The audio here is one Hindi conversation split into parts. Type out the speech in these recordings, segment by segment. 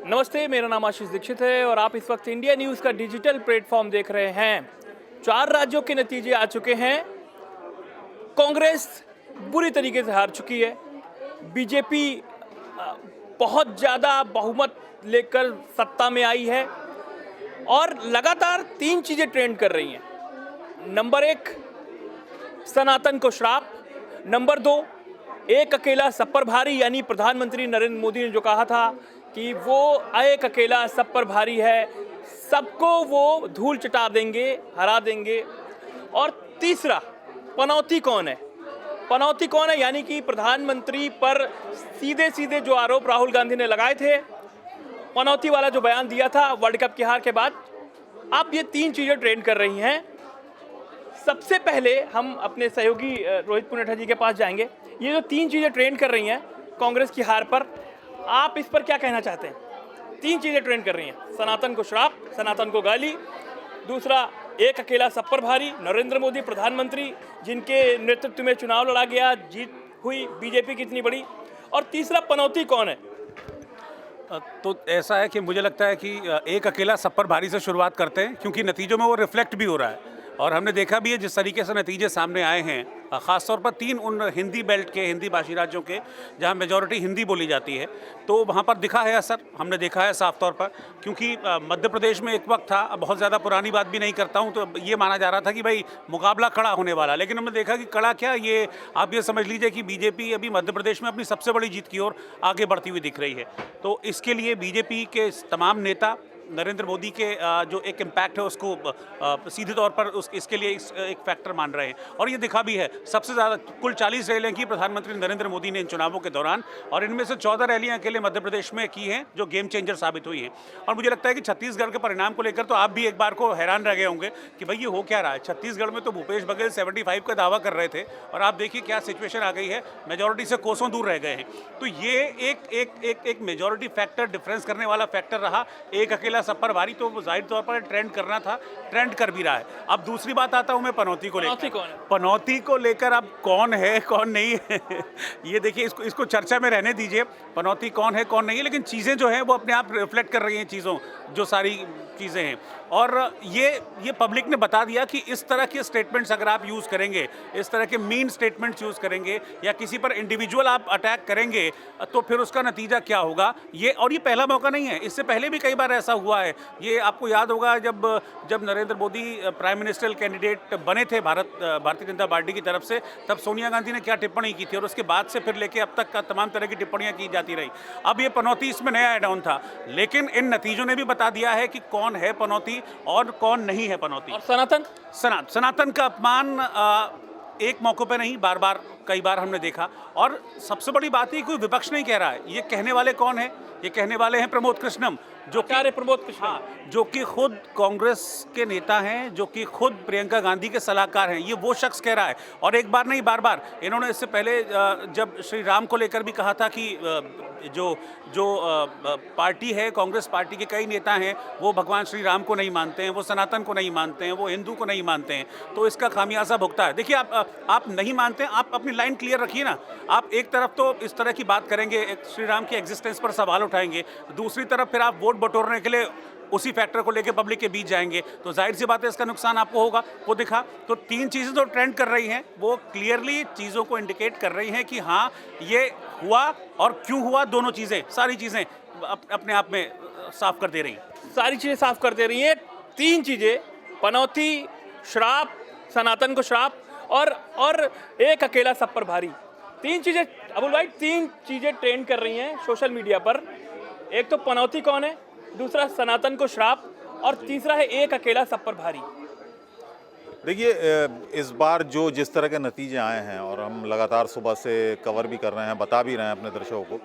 नमस्ते, मेरा नाम आशीष दीक्षित है और आप इस वक्त इंडिया न्यूज़ का डिजिटल प्लेटफॉर्म देख रहे हैं। 4 राज्यों के नतीजे आ चुके हैं। कांग्रेस बुरी तरीके से हार चुकी है। बीजेपी बहुत ज़्यादा बहुमत लेकर सत्ता में आई है और लगातार 3 चीज़ें ट्रेंड कर रही हैं। नंबर 1, सनातन को श्राप। नंबर 2, एक अकेला सब पर भारी, यानी प्रधानमंत्री नरेंद्र मोदी ने जो कहा था कि वो एक अकेला सब पर भारी है, सबको वो धूल चटा देंगे, हरा देंगे। और तीसरा, पनौती कौन है? पनौती कौन है यानी कि प्रधानमंत्री पर सीधे सीधे जो आरोप राहुल गांधी ने लगाए थे, पनौती वाला जो बयान दिया था वर्ल्ड कप की हार के बाद। अब ये 3 चीज़ें ट्रेंड कर रही हैं। सबसे पहले हम अपने सहयोगी रोहित पुनेठा जी के पास जाएंगे। ये जो 3 चीज़ें ट्रेंड कर रही हैं कांग्रेस की हार पर, आप इस पर क्या कहना चाहते हैं? 3 चीज़ें ट्रेंड कर रही हैं: सनातन को श्राप, सनातन को गाली, दूसरा एक अकेला सब पर भारी, नरेंद्र मोदी प्रधानमंत्री जिनके नेतृत्व में चुनाव लड़ा गया, जीत हुई बीजेपी की इतनी बड़ी, और तीसरा पनौती कौन है? तो ऐसा है कि मुझे लगता है कि एक अकेला सब पर भारी से शुरुआत करते हैं, क्योंकि नतीजों में वो रिफ्लेक्ट भी हो रहा है और हमने देखा भी है जिस तरीके से नतीजे सामने आए हैं, ख़ासतौर पर 3 उन हिंदी बेल्ट के, हिंदी भाषी राज्यों के जहां मेजॉरिटी हिंदी बोली जाती है, तो वहां पर दिखा है असर। हमने देखा है साफ तौर पर, क्योंकि मध्य प्रदेश में एक वक्त था, बहुत ज़्यादा पुरानी बात भी नहीं करता हूं, तो ये माना जा रहा था कि भाई मुकाबला कड़ा होने वाला, लेकिन हमने देखा कि कड़ा क्या, ये आप ये समझ लीजिए कि बीजेपी अभी मध्य प्रदेश में अपनी सबसे बड़ी जीत की ओर आगे बढ़ती हुई दिख रही है। तो इसके लिए बीजेपी के तमाम नेता नरेंद्र मोदी के जो एक इम्पैक्ट है उसको सीधे तौर पर इसके लिए एक फैक्टर मान रहे हैं, और ये दिखा भी है। सबसे ज़्यादा कुल 40 रैलियाँ की प्रधानमंत्री नरेंद्र मोदी ने इन चुनावों के दौरान, और इनमें से 14 रैलियाँ अकेले मध्य प्रदेश में की हैं जो गेम चेंजर साबित हुई हैं। और मुझे लगता है कि छत्तीसगढ़ के परिणाम को लेकर तो आप भी एक बार को हैरान रह गए होंगे कि भाई ये हो क्या रहा है। छत्तीसगढ़ में तो भूपेश बघेल 75 का दावा कर रहे थे और आप देखिए क्या सिचुएशन आ गई है, मेजॉरिटी से कोसों दूर रह गए हैं। तो ये एक मेजॉरिटी फैक्टर, डिफरेंस करने वाला फैक्टर रहा। एक अकेला सब पर भारी तो जाहिर तौर पर ट्रेंड करना था, ट्रेंड कर भी रहा है। अब दूसरी बात आता हूं मैं पनौती को लेकर। पनौती को लेकर अब कौन है कौन नहीं है ये देखिए, इसको चर्चा में रहने दीजिए। पनौती कौन है कौन नहीं है, लेकिन चीज़ें जो हैं वो अपने आप रिफ्लेक्ट कर रही हैं, चीज़ों जो सारी चीज़ें हैं। और ये पब्लिक ने बता दिया कि इस तरह के स्टेटमेंट्स अगर आप यूज़ करेंगे, इस तरह के मीन स्टेटमेंट्स यूज़ करेंगे या किसी पर इंडिविजुअल आप अटैक करेंगे, तो फिर उसका नतीजा क्या होगा। और ये पहला मौका नहीं है, इससे पहले भी कई बार ऐसा हुआ है। ये आपको याद होगा जब Narendra Modi prime minister candidate बने थे भारतीय जनता पार्टी की तरफ से, तब सोनिया गांधी ने क्या टिप्पणी की थी, और उसके बाद से फिर लेके अब तक का तमाम तरह की टिप्पणियां की जाती रही। अब ये पनौती इसमें नया एड ऑन था, लेकिन इन नतीजों ने भी बता दिया है कि कौन है पनौती और कौन नहीं है पनौती। और सनातन का अपमान एक मौके पे नहीं, बार बार कई बार हमने देखा। और सबसे बड़ी बात है, कोई विपक्ष नहीं कह रहा है। ये कहने वाले कौन है? ये कहने वाले हैं प्रमोद कृष्णम, जो कि खुद कांग्रेस के नेता हैं, जो कि खुद प्रियंका गांधी के सलाहकार हैं। ये वो शख्स कह रहा है, और एक बार नहीं बार बार। इन्होंने इससे पहले जब श्री राम को लेकर भी कहा था कि जो पार्टी है, कांग्रेस पार्टी के कई नेता हैं, वो भगवान श्री राम को नहीं मानते हैं, वो सनातन को नहीं मानते हैं, वो हिंदू को नहीं मानते हैं, तो इसका खामियाजा भुगता है। देखिए, आप नहीं मानते हैं, आप अपनी लाइन क्लियर रखिए ना। आप एक तरफ तो इस तरह की बात करेंगे, श्री राम की एग्जिस्टेंस पर सवाल उठाएंगे, दूसरी तरफ फिर आप वोट बटोरने के लिए उसी फैक्टर को लेकर पब्लिक के बीच जाएंगे, तो जाहिर सी बात है इसका नुकसान आपको होगा। वो दिखा। तो 3 चीज़ें जो ट्रेंड कर रही हैं वो क्लियरली चीज़ों को इंडिकेट कर रही हैं कि हाँ, ये हुआ और क्यों हुआ। दोनों चीज़ें, सारी चीज़ें अपने आप में साफ कर दे रही हैं। सारी चीज़ें साफ कर दे रही हैं। 3 चीज़ें, पनौती, श्राप, सनातन को श्राप, और एक अकेला सब पर भारी। 3 चीज़ें अबुल भाई, 3 चीज़ें ट्रेंड कर रही हैं सोशल मीडिया पर। एक तो पनौती कौन है, दूसरा सनातन को श्राप, और तीसरा है एक अकेला सब पर भारी। देखिए, इस बार जिस तरह के नतीजे आए हैं, और हम लगातार सुबह से कवर भी कर रहे हैं, बता भी रहे हैं अपने दर्शकों को,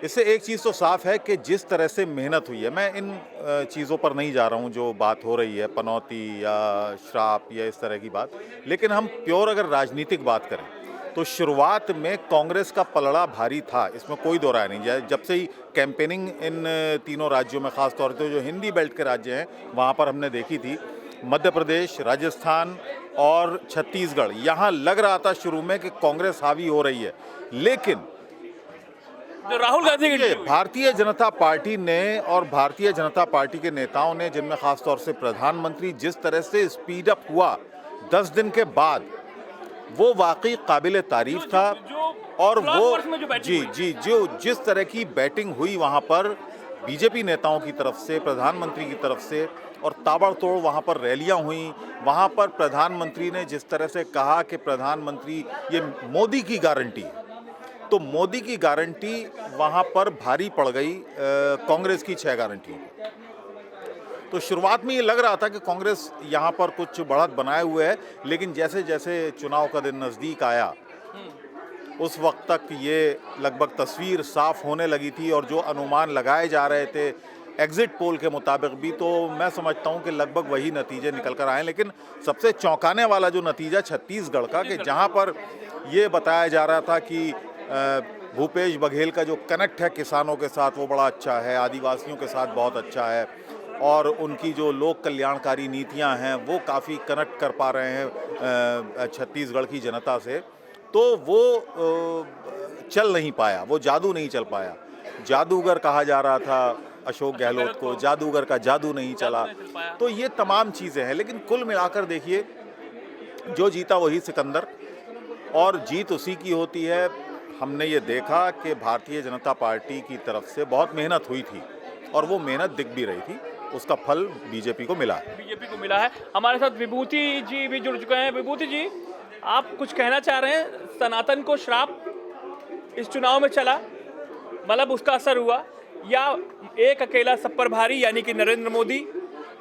इससे एक चीज़ तो साफ है कि जिस तरह से मेहनत हुई है, मैं इन चीज़ों पर नहीं जा रहा हूं जो बात हो रही है, पनौती या श्राप या इस तरह की बात, लेकिन हम प्योर अगर राजनीतिक बात करें तो शुरुआत में कांग्रेस का पलड़ा भारी था, इसमें कोई दो राय नहीं। जब से ही कैंपेनिंग इन तीनों राज्यों में, ख़ास तौर पे जो हिंदी बेल्ट के राज्य हैं, वहाँ पर हमने देखी थी, मध्य प्रदेश, राजस्थान और छत्तीसगढ़, यहाँ लग रहा था शुरू में कि कांग्रेस हावी हो रही है। लेकिन जो राहुल गांधी की टीम हुई। भारतीय जनता पार्टी ने और भारतीय जनता पार्टी के नेताओं ने, जिनमें खासतौर से प्रधानमंत्री, जिस तरह से स्पीड अप हुआ 10 दिन के बाद, वो वाकई काबिल तारीफ था। और वो जो जिस तरह की बैटिंग हुई वहाँ पर बीजेपी नेताओं की तरफ से, प्रधानमंत्री की तरफ से, और ताबड़तोड़ वहाँ पर रैलियाँ हुई। वहाँ पर प्रधानमंत्री ने जिस तरह से कहा कि प्रधानमंत्री ये मोदी की गारंटी है, तो मोदी की गारंटी वहाँ पर भारी पड़ गई कांग्रेस की 6 गारंटियों को। तो शुरुआत में ये लग रहा था कि कांग्रेस यहाँ पर कुछ बढ़त बनाए हुए है, लेकिन जैसे जैसे चुनाव का दिन नज़दीक आया उस वक्त तक ये लगभग तस्वीर साफ होने लगी थी। और जो अनुमान लगाए जा रहे थे एग्जिट पोल के मुताबिक भी, तो मैं समझता हूँ कि लगभग वही नतीजे निकल कर आए। लेकिन सबसे चौंकाने वाला जो नतीजा छत्तीसगढ़ का, कि जहाँ पर ये बताया जा रहा था कि भूपेश बघेल का जो कनेक्ट है किसानों के साथ वो बड़ा अच्छा है, आदिवासियों के साथ बहुत अच्छा है, और उनकी जो लोक कल्याणकारी नीतियां हैं वो काफ़ी कनेक्ट कर पा रहे हैं छत्तीसगढ़ की जनता से, तो वो चल नहीं पाया, वो जादू नहीं चल पाया। जादूगर कहा जा रहा था अशोक गहलोत को, जादूगर का जादू नहीं चला। तो ये तमाम चीज़ें हैं, लेकिन कुल मिलाकर देखिए, जो जीता वही सिकंदर, और जीत उसी की होती है। हमने ये देखा कि भारतीय जनता पार्टी की तरफ से बहुत मेहनत हुई थी और वो मेहनत दिख भी रही थी, उसका फल बीजेपी को मिला है। बीजेपी को मिला है। हमारे साथ विभूति जी भी जुड़ चुके हैं। विभूति जी, आप कुछ कहना चाह रहे हैं? सनातन को श्राप इस चुनाव में चला, मतलब उसका असर हुआ, या एक अकेला सब पर भारी यानी कि नरेंद्र मोदी,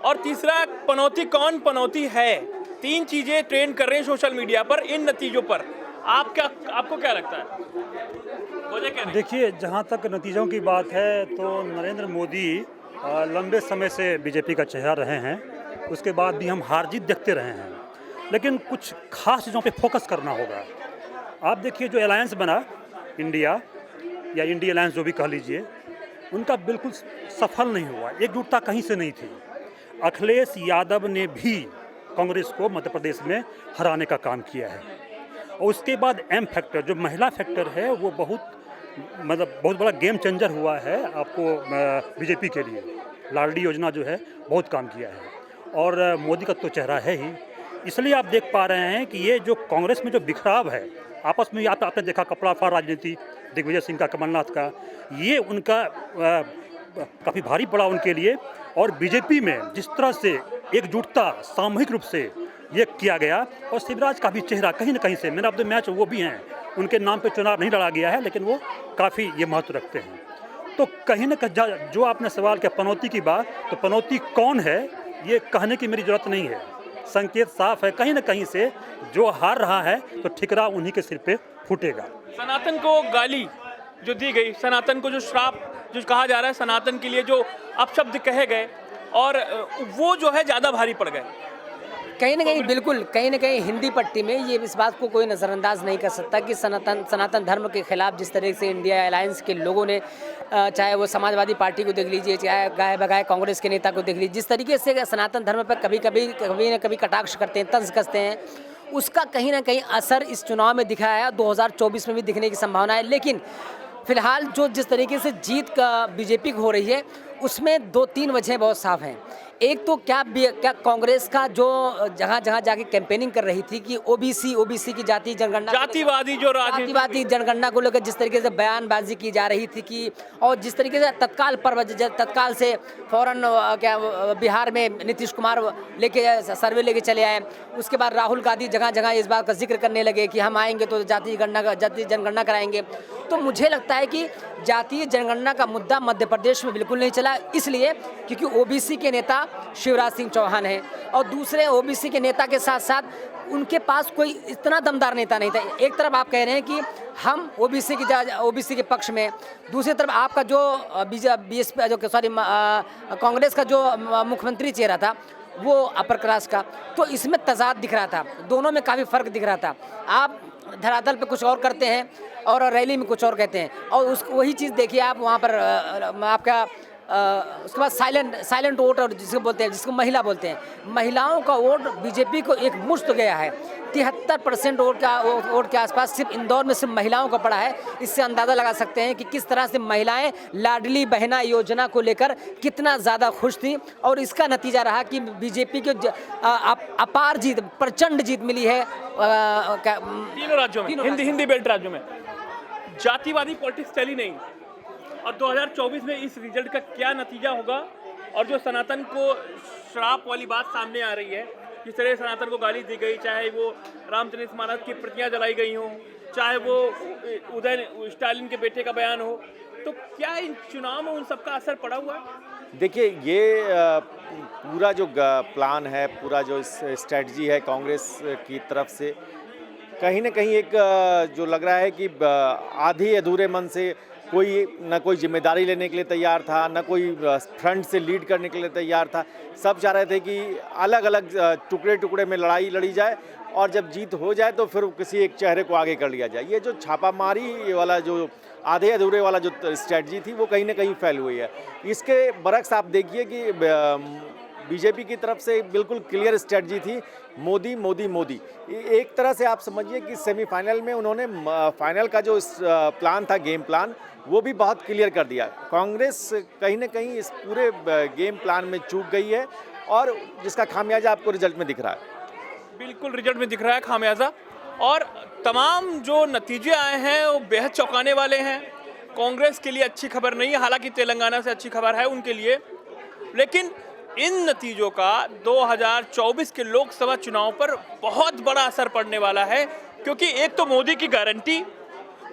और तीसरा पनौती कौन पनौती है? 3 चीजें ट्रेंड कर रहे हैं सोशल मीडिया पर इन नतीजों पर। आपको क्या लगता है? देखिए, जहाँ तक नतीजों की बात है तो नरेंद्र मोदी लंबे समय से बीजेपी का चेहरा रहे हैं, उसके बाद भी हम हार जीत देखते रहे हैं, लेकिन कुछ खास चीज़ों पे फोकस करना होगा। आप देखिए, जो अलायंस बना इंडिया या इंडिया अलायंस जो भी कह लीजिए, उनका बिल्कुल सफल नहीं हुआ, एकजुटता कहीं से नहीं थी। अखिलेश यादव ने भी कांग्रेस को मध्य प्रदेश में हराने का काम किया है, और उसके बाद एम फैक्टर, जो महिला फैक्टर है, वो बहुत बड़ा गेम चेंजर हुआ है आपको बीजेपी के लिए। लाडली योजना जो है बहुत काम किया है, और मोदी का तो चेहरा है ही। इसलिए आप देख पा रहे हैं कि ये जो कांग्रेस में जो बिखराव है आपस में, आपने देखा कपड़ा फाड़ राजनीति दिग्विजय सिंह का, कमलनाथ का, ये उनका काफ़ी भारी पड़ा उनके लिए। और बीजेपी में जिस तरह से एकजुटता सामूहिक रूप से ये किया गया, और शिवराज का भी चेहरा कहीं ना कहीं से, मैन ऑफ द मैच वो भी हैं, उनके नाम पे चुनाव नहीं लड़ा गया है, लेकिन वो काफ़ी ये महत्व रखते हैं। तो कहीं ना कहीं जो आपने सवाल किया पनौती की बात, तो पनौती कौन है ये कहने की मेरी ज़रूरत नहीं है, संकेत साफ है, कहीं ना कहीं से जो हार रहा है तो ठिकरा उन्हीं के सिर पे फूटेगा। सनातन को गाली जो दी गई, सनातन को जो श्राप जो कहा जा रहा है, सनातन के लिए जो अपशब्द कहे गए, और वो जो है ज़्यादा भारी पड़ गए। कहीं ना कहीं बिल्कुल, कहीं ना कहीं हिंदी पट्टी में ये इस बात को कोई नज़रअंदाज नहीं कर सकता कि सनातन धर्म के खिलाफ जिस तरह से इंडिया अलायंस के लोगों ने, चाहे वो समाजवादी पार्टी को देख लीजिए, चाहे गाय बगाए कांग्रेस के नेता को देख लीजिए, जिस तरीके से सनातन धर्म पर कभी ना कभी कटाक्ष करते हैं, तंज कसते हैं, उसका कहीं ना कहीं असर इस चुनाव में दिखा है। 2024 में भी दिखने की संभावना है। लेकिन फिलहाल जो जिस तरीके से जीत का बीजेपी को हो रही है, उसमें 2-3 वजह बहुत साफ हैं। एक तो क्या कांग्रेस का जो जहाँ जाके कैंपेनिंग कर रही थी कि ओबीसी की जातिवादी जनगणना को लेकर जिस तरीके से बयानबाजी की जा रही थी कि, और जिस तरीके से तत्काल से फौरन बिहार में नीतीश कुमार सर्वे लेके चले आए। उसके बाद राहुल गांधी जगह इस बात का जिक्र करने लगे कि हम आएंगे तो जातीय जनगणना कराएंगे। तो मुझे लगता है कि जातीय जनगणना का मुद्दा मध्य प्रदेश में बिल्कुल नहीं चला, इसलिए क्योंकि ओबीसी के नेता शिवराज सिंह चौहान हैं, और दूसरे ओबीसी के नेता के साथ साथ उनके पास कोई इतना दमदार नेता नहीं था। एक तरफ आप कह रहे हैं कि हम ओबीसी के पक्ष में, दूसरी तरफ आपका जो कांग्रेस का जो मुख्यमंत्री चेहरा था वो अपर क्लास का, तो इसमें तजाद दिख रहा था, दोनों में काफ़ी फ़र्क दिख रहा था। आप धरातल पे कुछ और करते हैं और रैली में कुछ और कहते हैं, और वही चीज़ देखिए आप वहाँ पर आपका उसके बाद साइलेंट वोट और जिसको महिला बोलते हैं, महिलाओं का वोट बीजेपी को एक मुश्त गया है। 73% वोट के आसपास सिर्फ इंदौर में सिर्फ महिलाओं का पड़ा है। इससे अंदाज़ा लगा सकते हैं कि किस तरह से महिलाएं लाडली बहना योजना को लेकर कितना ज़्यादा खुश थी, और इसका नतीजा रहा कि बीजेपी को अपार जीत, प्रचंड जीत मिली है तीनों राज्यों में, हिंदी बेल्ट राज्यों में। जातिवादी पॉलिटिक्स चली नहीं, और 2024 में इस रिजल्ट का क्या नतीजा होगा, और जो सनातन को श्राप वाली बात सामने आ रही है, जिस तरह सनातन को गाली दी गई, चाहे वो रामचरित मानस की प्रतियां जलाई गई हों, चाहे वो उदय स्टालिन के बेटे का बयान हो, तो क्या इन चुनाव में उन सबका असर पड़ा हुआ है? देखिए, ये पूरा जो प्लान है, पूरा जो स्ट्रेटजी है कांग्रेस की तरफ से, कहीं ना कहीं एक जो लग रहा है कि आधे अधूरे मन से कोई न कोई जिम्मेदारी लेने के लिए तैयार था, न कोई फ्रंट से लीड करने के लिए तैयार था। सब चाह रहे थे कि अलग अलग टुकड़े टुकड़े में लड़ाई लड़ी जाए, और जब जीत हो जाए तो फिर किसी एक चेहरे को आगे कर लिया जाए। ये जो छापामारी वाला, जो आधे अधूरे वाला जो स्ट्रेटजी थी, वो कहीं ना कहीं फैल हुई है। इसके बरक्स आप देखिए कि बीजेपी की तरफ से बिल्कुल क्लियर स्ट्रेटजी थी, मोदी मोदी मोदी। एक तरह से आप समझिए कि सेमीफाइनल में उन्होंने फाइनल का जो प्लान था, गेम प्लान, वो भी बहुत क्लियर कर दिया। कांग्रेस कहीं ना कहीं इस पूरे गेम प्लान में चूक गई है, और जिसका खामियाजा आपको रिजल्ट में दिख रहा है। बिल्कुल रिजल्ट में दिख रहा है खामियाजा, और तमाम जो नतीजे आए हैं वो बेहद चौंकाने वाले हैं। कांग्रेस के लिए अच्छी खबर नहीं है, हालांकि तेलंगाना से अच्छी खबर है उनके लिए, लेकिन इन नतीजों का 2024 के लोकसभा चुनाव पर बहुत बड़ा असर पड़ने वाला है, क्योंकि एक तो मोदी की गारंटी,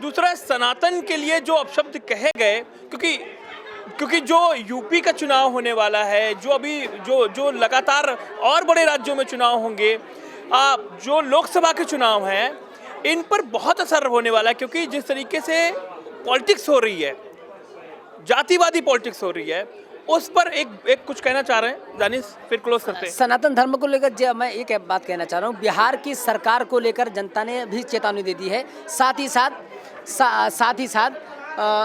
दूसरा सनातन के लिए जो अपशब्द कहे गए, क्योंकि जो यूपी का चुनाव होने वाला है, जो अभी जो लगातार और बड़े राज्यों में चुनाव होंगे, जो लोकसभा के चुनाव हैं, इन पर बहुत असर होने वाला है, क्योंकि जिस तरीके से पॉलिटिक्स हो रही है, जातिवादी पॉलिटिक्स हो रही है, उस पर एक कुछ कहना चाह रहे हैं दानिश, फिर क्लोज करते हैं। सनातन धर्म को लेकर मैं एक बात कहना चाह रहा हूँ। बिहार की सरकार को लेकर जनता ने भी चेतावनी दे दी है, साथ ही साथ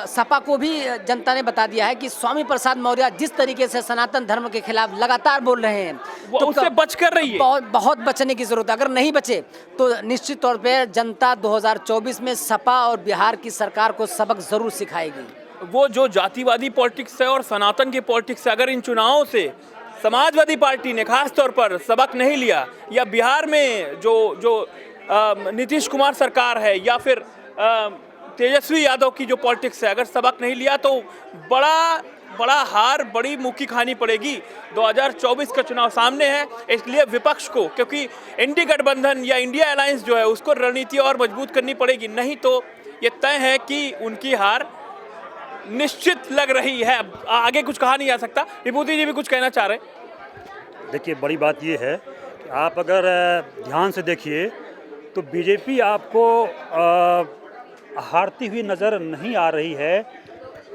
सपा को भी जनता ने बता दिया है कि स्वामी प्रसाद मौर्य जिस तरीके से सनातन धर्म के खिलाफ लगातार बोल रहे हैं, तो उससे बच कर रही है। बहुत बचने की जरूरत है। अगर नहीं बचे तो निश्चित तौर पे जनता 2024 में सपा और बिहार की सरकार को सबक जरूर सिखाएगी। वो जो जातिवादी पॉलिटिक्स है और सनातन की पॉलिटिक्स है, अगर इन चुनावों से समाजवादी पार्टी ने खास तौर पर सबक नहीं लिया, या बिहार में जो नीतीश कुमार सरकार है, या फिर तेजस्वी यादव की जो पॉलिटिक्स है, अगर सबक नहीं लिया तो बड़ा हार, बड़ी मुक्की खानी पड़ेगी। 2024 का चुनाव सामने है, इसलिए विपक्ष को, क्योंकि इंडी गठबंधन या इंडिया अलायंस जो है उसको रणनीति और मजबूत करनी पड़ेगी, नहीं तो ये तय है कि उनकी हार निश्चित लग रही है। आगे कुछ कहा नहीं जा सकता। विभूति जी भी कुछ कहना चाह रहे हैं। देखिए, बड़ी बात ये है कि आप अगर ध्यान से देखिए तो बीजेपी आपको हारती हुई नज़र नहीं आ रही है।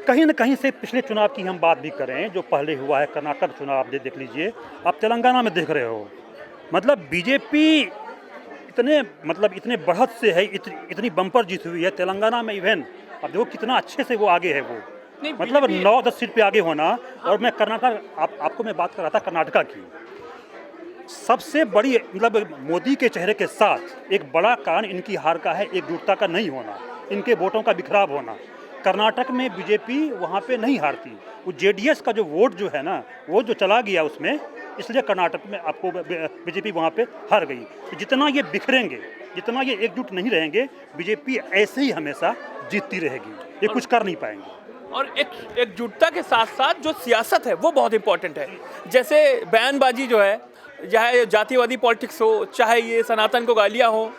कहीं न कहीं से पिछले चुनाव की हम बात भी करें, जो पहले हुआ है कर्नाटक चुनाव, आप देख लीजिए, आप तेलंगाना में देख रहे हो, मतलब बीजेपी इतने बढ़त से है, इतनी बम्पर जीत हुई है तेलंगाना में। इवन अब देखो कितना अच्छे से वो आगे है, वो मतलब 9-10 सीट पे आगे होना। और मैं कर्नाटक, आपको मैं बात कर रहा था कर्नाटका की, सबसे बड़ी मतलब मोदी के चेहरे के साथ एक बड़ा कारण इनकी हार का है एकजुटता का नहीं होना, इनके वोटों का बिखराव होना। कर्नाटक में बीजेपी वहाँ पे नहीं हारती, वो जेडीएस का जो वोट जो है ना, वो जो चला गया उसमें, इसलिए कर्नाटक में आपको बीजेपी वहाँ पे हार गई। तो जितना ये बिखरेंगे, जितना ये एकजुट नहीं रहेंगे, बीजेपी ऐसे ही हमेशा जीतती रहेगी, ये कुछ कर नहीं पाएंगे। और एकजुटता के साथ साथ जो सियासत है वो बहुत इंपॉर्टेंट है। जैसे बयानबाजी जो है, चाहे जातिवादी पॉलिटिक्स हो, चाहे ये सनातन को गालियाँ हो,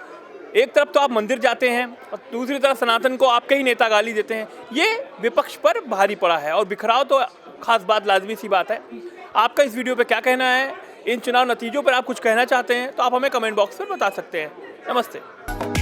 एक तरफ तो आप मंदिर जाते हैं और दूसरी तरफ सनातन को आपके ही नेता गाली देते हैं, ये विपक्ष पर भारी पड़ा है। और बिखराव तो खास बात, लाजमी सी बात है। आपका इस वीडियो पे क्या कहना है, इन चुनाव नतीजों पर आप कुछ कहना चाहते हैं तो आप हमें कमेंट बॉक्स में बता सकते हैं। नमस्ते।